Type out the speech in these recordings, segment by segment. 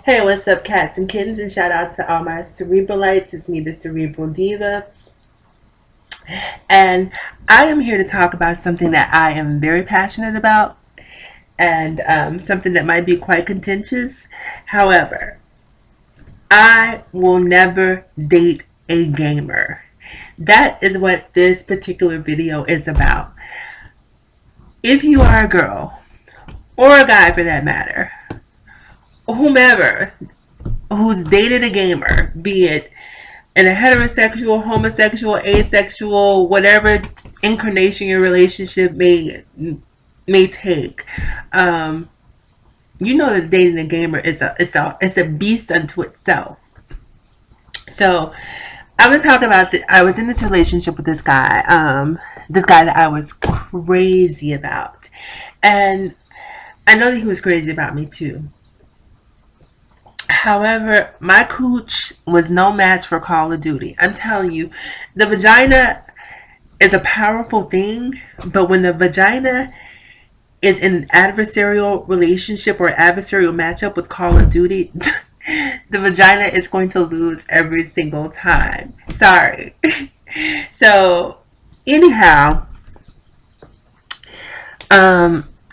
Hey, what's up, cats and kittens? And shout out to all my cerebralites. It's me, the Cerebral Diva. And I am here to talk about something that I am very passionate about and something that might be quite contentious. However, I will never date a gamer. That is what this particular video is about. If you are a girl, or a guy for that matter, whomever who's dated a gamer, be it in a heterosexual, homosexual, asexual, whatever incarnation your relationship may take, um, you know that dating a gamer is a beast unto itself. So I'm gonna talk about I was in this relationship with this guy that I was crazy about, and I know that he was crazy about me too. However, my cooch was no match for Call of Duty. I'm telling you, the vagina is a powerful thing, but when the vagina is in an adversarial relationship or adversarial matchup with Call of Duty, the vagina is going to lose every single time. Sorry. So, anyhow,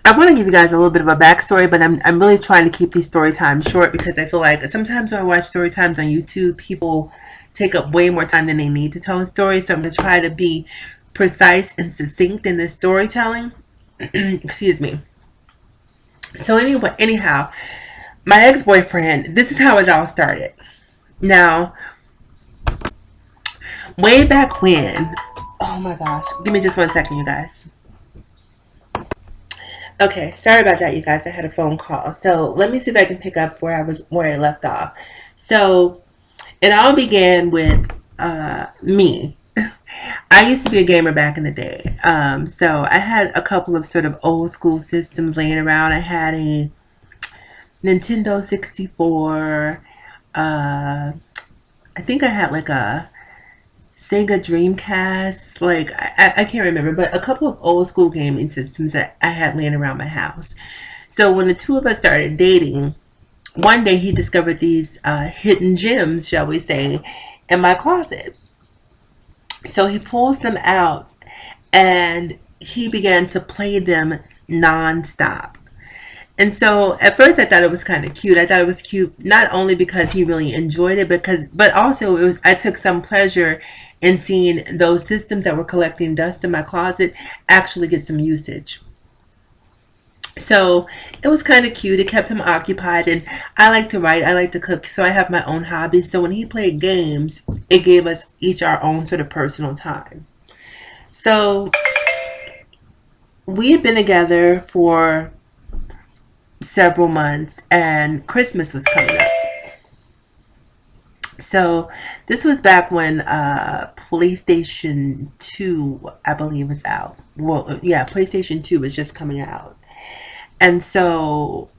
I want to give you guys a little bit of a backstory, but I'm really trying to keep these story times short because I feel like sometimes when I watch story times on YouTube, people take up way more time than they need to tell a story. So I'm going to try to be precise and succinct in this storytelling. Excuse me. So anyhow, my ex-boyfriend, this is how it all started. Now, way back when, oh my gosh, give me just 1 second, you guys. Okay, sorry about that, you guys. I had a phone call. So let me see if I can pick up where I left off. So it all began with me. I used to be a gamer back in the day. So I had a couple of sort of old school systems laying around. I had a Nintendo 64. I think I had like a Sega Dreamcast. Like I can't remember, but a couple of old school gaming systems that I had laying around my house. So when the two of us started dating, one day he discovered these hidden gems, shall we say, in my closet. So he pulls them out and he began to play them nonstop. And so at first I thought it was kind of cute. I thought it was cute not only because he really enjoyed it, but also I took some pleasure in seeing those systems that were collecting dust in my closet actually get some usage. So it was kind of cute. It kept him occupied, and I like to write. I like to cook, so I have my own hobbies. So when he played games, it gave us each our own sort of personal time. So we had been together for several months, and Christmas was coming up. So this was back when PlayStation 2, I believe, was out. Well, yeah, PlayStation 2 was just coming out. And so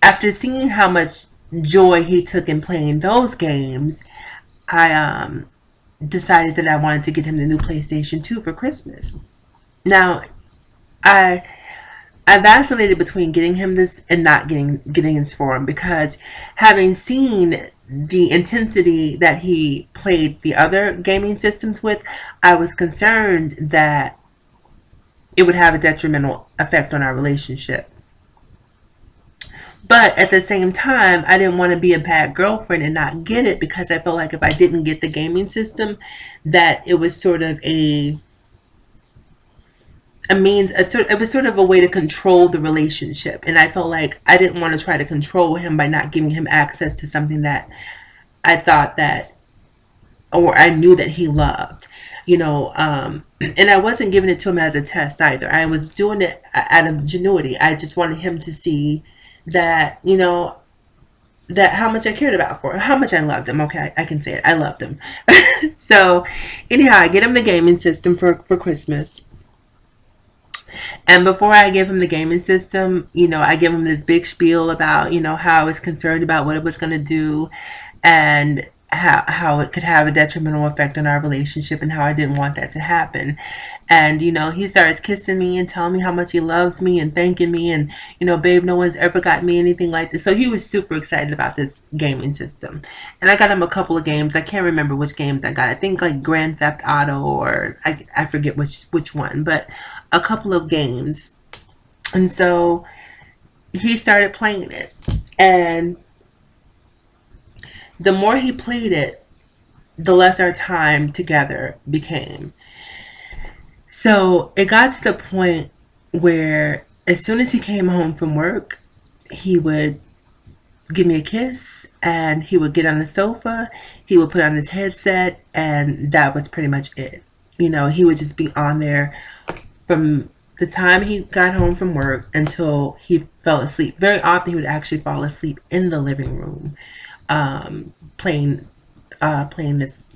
after seeing how much joy he took in playing those games, I decided that I wanted to get him the new PlayStation 2 for Christmas. Now, I I vacillated between getting him this and not getting this for him, because having seen the intensity that he played the other gaming systems with, I was concerned that it would have a detrimental effect on our relationship. But at the same time, I didn't want to be a bad girlfriend and not get it, because I felt like if I didn't get the gaming system, that it was sort of it was sort of a way to control the relationship. And I felt like I didn't want to try to control him by not giving him access to something that I thought that, or I knew that he loved, and I wasn't giving it to him as a test either. I was doing it out of genuity. I just wanted him to see that, that how much I cared about for him, how much I loved him. Okay, I can say it. I loved him. So anyhow, I get him the gaming system for Christmas. And before I give him the gaming system, I give him this big spiel about, how I was concerned about what it was going to do, and how it could have a detrimental effect on our relationship, and how I didn't want that to happen. And, he starts kissing me and telling me how much he loves me and thanking me. And, babe, no one's ever got me anything like this. So he was super excited about this gaming system. And I got him a couple of games. I can't remember which games I got. I think like Grand Theft Auto, or I forget which one, but a couple of games. And so he started playing it. And the more he played it, the less our time together became. So it got to the point where as soon as he came home from work, he would give me a kiss and he would get on the sofa, he would put on his headset, and that was pretty much it. He would just be on there from the time he got home from work until he fell asleep. Very often he would actually fall asleep in the living room, playing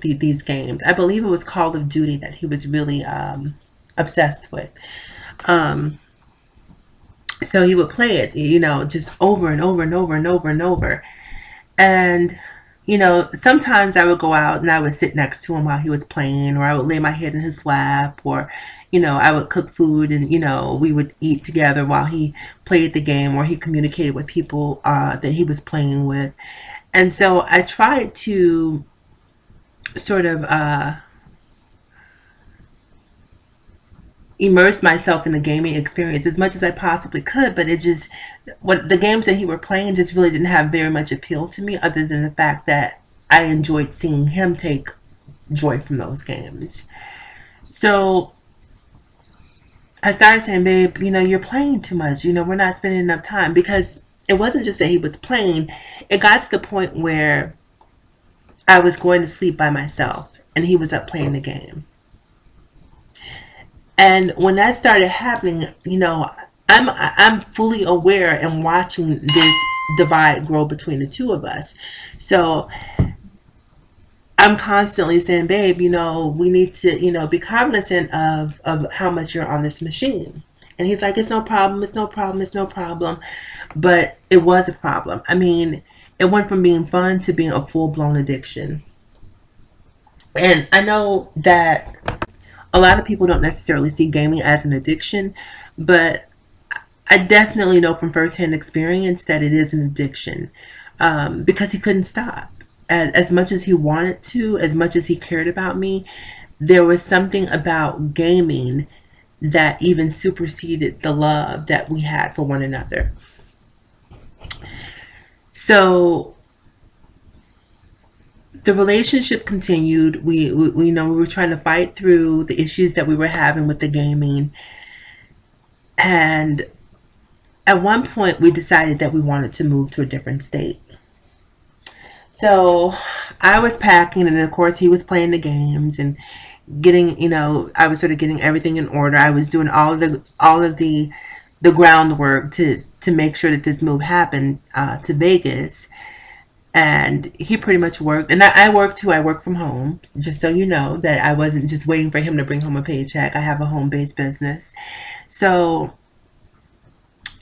these games. I believe it was Call of Duty that he was really obsessed with. Um, so he would play it, just over and over and over and over and over. And, sometimes I would go out and I would sit next to him while he was playing, or I would lay my head in his lap, or, I would cook food and, we would eat together while he played the game, or he communicated with people that he was playing with. And so I tried to sort of immerse myself in the gaming experience as much as I possibly could, but what the games that he were playing just really didn't have very much appeal to me, other than the fact that I enjoyed seeing him take joy from those games. So I started saying, babe, you're playing too much. We're not spending enough time, because it wasn't just that he was playing. It got to the point where I was going to sleep by myself and he was up playing the game. And when that started happening, I'm fully aware and watching this divide grow between the two of us. So I'm constantly saying, babe, we need to, be cognizant of how much you're on this machine. And he's like, it's no problem, it's no problem, it's no problem. But it was a problem. I mean, it went from being fun to being a full blown addiction. And I know that a lot of people don't necessarily see gaming as an addiction, but I definitely know from firsthand experience that it is an addiction, because he couldn't stop. As much as he wanted to, as much as he cared about me, there was something about gaming that even superseded the love that we had for one another. So the relationship continued. We were trying to fight through the issues that we were having with the gaming, and at one point we decided that we wanted to move to a different state. So I was packing, and of course he was playing the games and getting, I was sort of getting everything in order. I was doing all of the groundwork to make sure that this move happened to Vegas. And he pretty much worked, and I work too. I work from home, just so you know that I wasn't just waiting for him to bring home a paycheck. I have a home-based business. So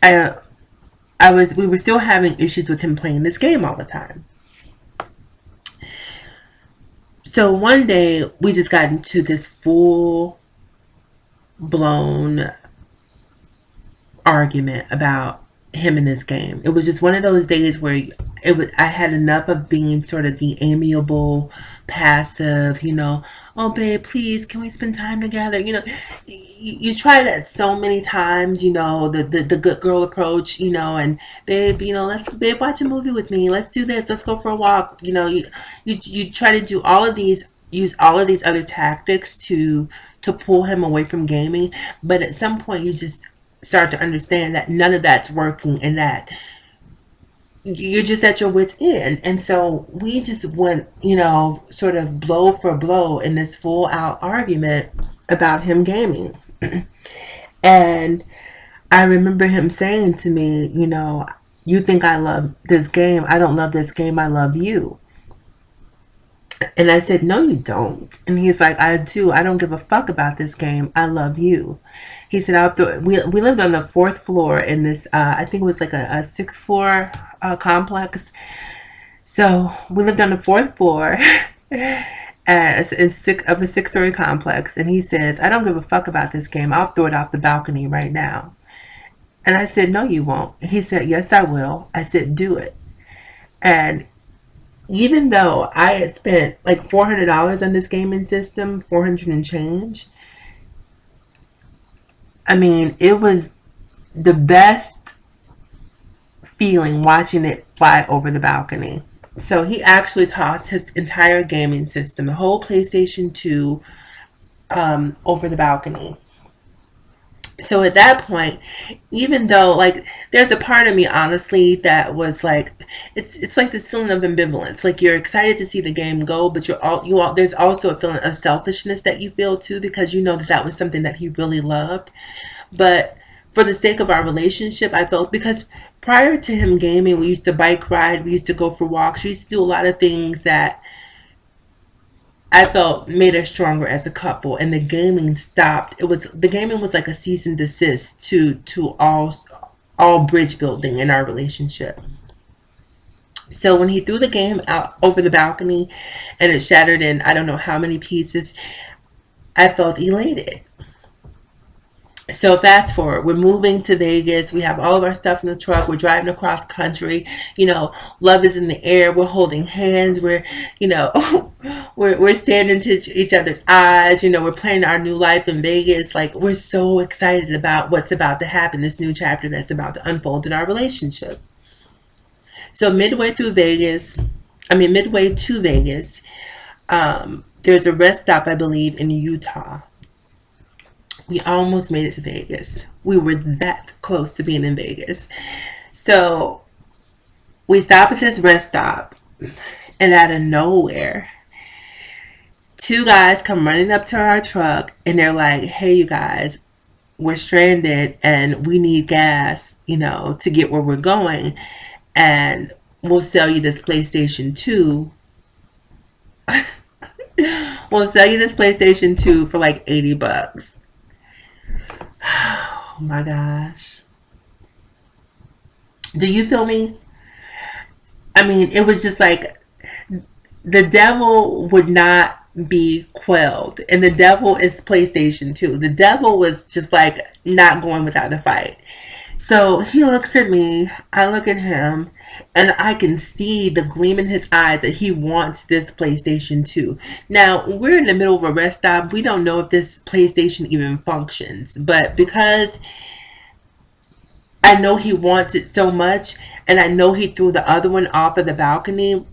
I we were still having issues with him playing this game all the time. So one day we just got into this full blown argument about him and his game. It was just one of those days where I had enough of being sort of the amiable, passive, oh babe, please, can we spend time together? You try that so many times, the good girl approach, and babe, let's babe watch a movie with me. Let's do this. Let's go for a walk. You try to do all of these, use all of these other tactics to pull him away from gaming, but at some point you just start to understand that none of that's working, and that you're just at your wit's end. And so we just went, sort of blow for blow in this full out argument about him gaming. And I remember him saying to me, you think I love this game. I don't love this game. I love you. And I said, no, you don't. And he's like, I do. I don't give a fuck about this game. I love you. He said, we lived on the fourth floor in this, I think it was like a sixth floor complex. So we lived on the fourth floor. as in of a 6-story complex, and he says, "I don't give a fuck about this game. I'll throw it off the balcony right now." And I said, "No, you won't." He said, "Yes, I will." I said, "Do it." And even though I had spent like $400 on this gaming system, 400 and change, I mean, it was the best feeling watching it fly over the balcony. So he actually tossed his entire gaming system, the whole PlayStation 2, over the balcony. So at that point, even though like there's a part of me honestly that was like, it's like this feeling of ambivalence. Like you're excited to see the game go, but there's also a feeling of selfishness that you feel too, because you know that that was something that he really loved. But for the sake of our relationship, I felt, because prior to him gaming, we used to bike ride, we used to go for walks, we used to do a lot of things that I felt made us stronger as a couple. And the gaming stopped. The gaming was like a cease and desist to all bridge building in our relationship. So when he threw the game out over the balcony and it shattered in I don't know how many pieces, I felt elated. So fast forward, we're moving to Vegas. We have all of our stuff in the truck. We're driving across country. Love is in the air. We're holding hands. We're standing to each other's eyes. We're planning our new life in Vegas. Like, we're so excited about what's about to happen, this new chapter that's about to unfold in our relationship. So midway to Vegas, there's a rest stop, I believe, in Utah. We almost made it to Vegas. We were that close to being in Vegas. So we stop at this rest stop, and out of nowhere, two guys come running up to our truck, and they're like, "Hey, you guys, we're stranded, and we need gas, to get where we're going, and we'll sell you this PlayStation 2. We'll sell you this PlayStation 2 for like $80. Oh my gosh. Do you feel me? I mean, it was just like the devil would not be quelled. And the devil is PlayStation 2. The devil was just like not going without a fight. So he looks at me, I look at him, and I can see the gleam in his eyes that he wants this PlayStation 2. Now, we're in the middle of a rest stop. We don't know if this PlayStation even functions. But because I know he wants it so much, and I know he threw the other one off of the balcony,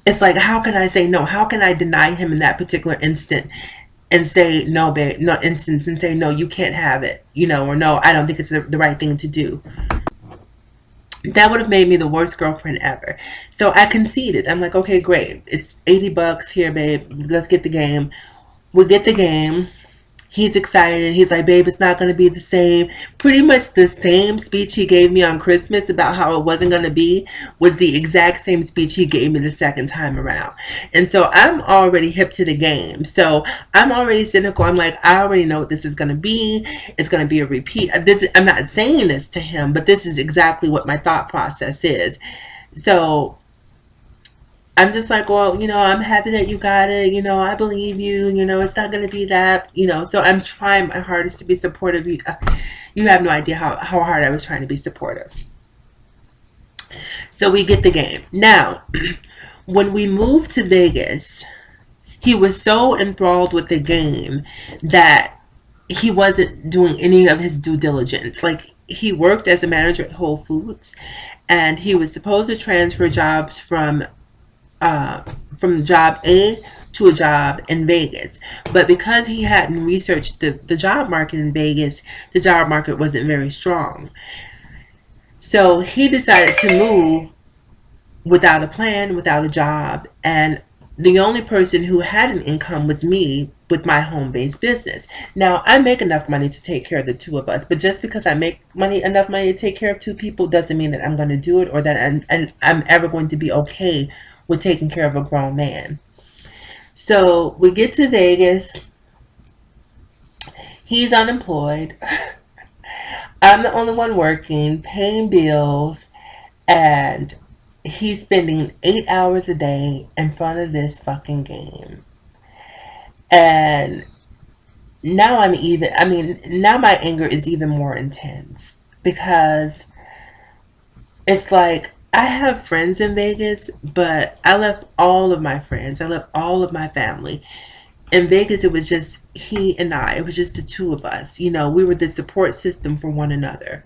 it's like, how can I say no? How can I deny him in that particular instant and say no, babe, no instance, and say no, you can't have it, or no, I don't think it's the right thing to do. That would have made me the worst girlfriend ever. So I conceded. I'm like, okay, great. It's $80 here, babe. Let's get the game. We get the game. He's excited. He's like, babe, it's not going to be the same. Pretty much the same speech he gave me on Christmas about how it wasn't going to be was the exact same speech he gave me the second time around. And so I'm already hip to the game. So I'm already cynical. I'm like, I already know what this is going to be. It's going to be a repeat. I'm not saying this to him, but this is exactly what my thought process is. So I'm just like, well, I'm happy that you got it. I believe you. It's not going to be that. So I'm trying my hardest to be supportive. You have no idea how hard I was trying to be supportive. So we get the game. Now, when we moved to Vegas, he was so enthralled with the game that he wasn't doing any of his due diligence. Like, he worked as a manager at Whole Foods, and he was supposed to transfer jobs from job A to a job in Vegas. But because he hadn't researched the job market in Vegas, the job market wasn't very strong. So he decided to move without a plan, without a job. And the only person who had an income was me with my home-based business. Now, I make enough money to take care of the two of us. But just because I make enough money to take care of two people doesn't mean that I'm going to do it, or that I'm ever going to be okay with taking care of a grown man. So we get to Vegas. He's unemployed. I'm the only one working, paying bills, and he's spending 8 hours a day in front of this fucking game. And now now my anger is even more intense because it's like I have friends in Vegas, but I left all of my friends, I left all of my family. In Vegas, it was just he and I. It was just the two of us. We were the support system for one another.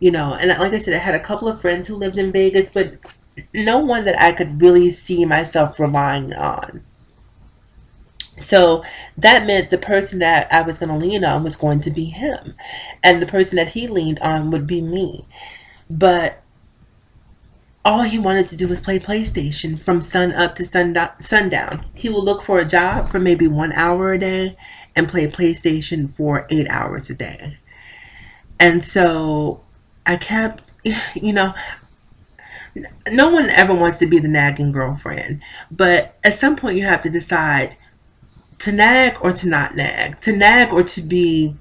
And like I said, I had a couple of friends who lived in Vegas, but no one that I could really see myself relying on. So that meant the person that I was going to lean on was going to be him, and the person that he leaned on would be me. But all he wanted to do was play PlayStation from sun up to sundown. He would look for a job for maybe 1 hour a day and play PlayStation for 8 hours a day. And so I kept, you know, no one ever wants to be the nagging girlfriend, but at some point you have to decide to nag or to not nag, to nag or to be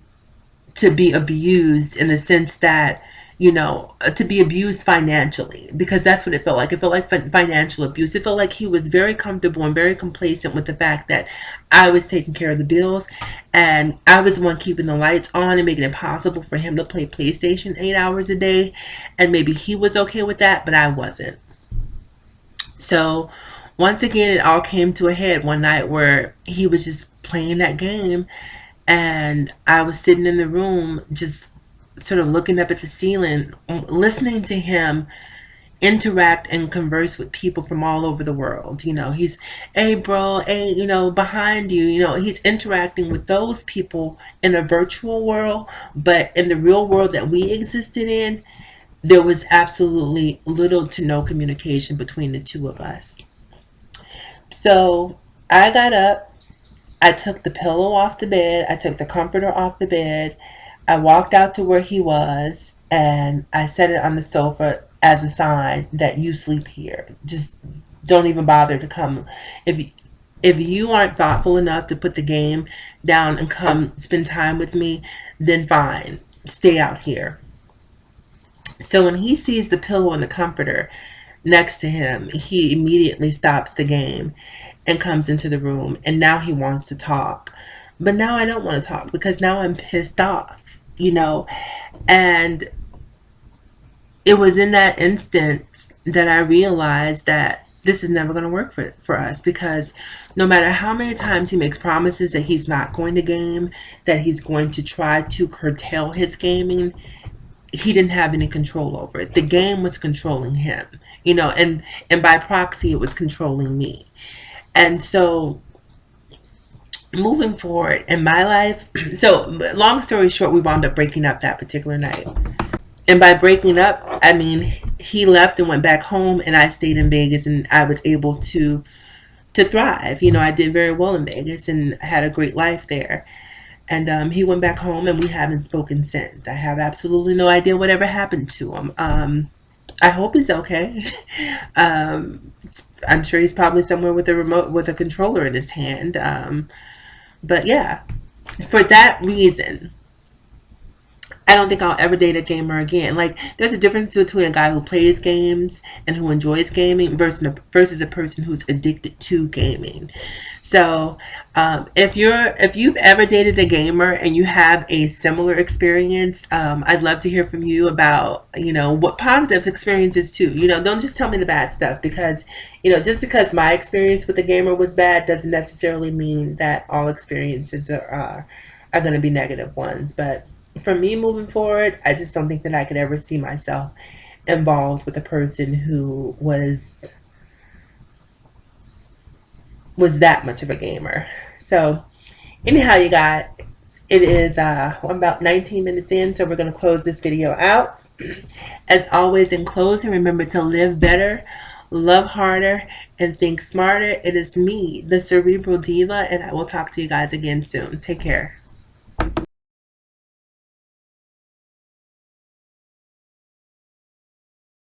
abused in the sense that to be abused financially, because that's what it felt like. It felt like financial abuse. It felt like he was very comfortable and very complacent with the fact that I was taking care of the bills and I was the one keeping the lights on and making it possible for him to play PlayStation 8 hours a day, and maybe he was okay with that, but I wasn't. So once again, it all came to a head one night where he was just playing that game, and I was sitting in the room just sort of looking up at the ceiling, listening to him interact and converse with people from all over the world. He's, hey, bro, hey, behind you. He's interacting with those people in a virtual world, but in the real world that we existed in, there was absolutely little to no communication between the two of us. So I got up, I took the pillow off the bed, I took the comforter off the bed, I walked out to where he was, and I set it on the sofa as a sign that you sleep here. Just don't even bother to come. If you aren't thoughtful enough to put the game down and come spend time with me, then fine. Stay out here. So when he sees the pillow and the comforter next to him, he immediately stops the game and comes into the room. And now he wants to talk. But now I don't want to talk because now I'm pissed off, you know? And it was in that instance that I realized that this is never going to work for us, because no matter how many times he makes promises that he's not going to game, that he's going to try to curtail his gaming, he didn't have any control over it. The game was controlling him, and by proxy, it was controlling me. And so moving forward in my life, so long story short, we wound up breaking up that particular night. And by breaking up, I mean he left and went back home, and I stayed in Vegas, and I was able to thrive. I did very well in Vegas and had a great life there. And he went back home, and we haven't spoken since. I have absolutely no idea whatever happened to him. I hope he's okay. I'm sure he's probably somewhere with a remote, with a controller in his hand. But yeah, for that reason, I don't think I'll ever date a gamer again. Like, there's a difference between a guy who plays games and who enjoys gaming versus a person who's addicted to gaming. So, if you've ever dated a gamer and you have a similar experience, I'd love to hear from you about what positive experiences too. Don't just tell me the bad stuff, because just because my experience with a gamer was bad doesn't necessarily mean that all experiences are going to be negative ones. But for me moving forward, I just don't think that I could ever see myself involved with a person who was that much of a gamer. So anyhow, you guys, it is I'm about 19 minutes in, so we're going to close this video out. As always, in closing, remember to live better, love harder, and think smarter. It is me, the Cerebral Diva, and I will talk to you guys again soon. Take care.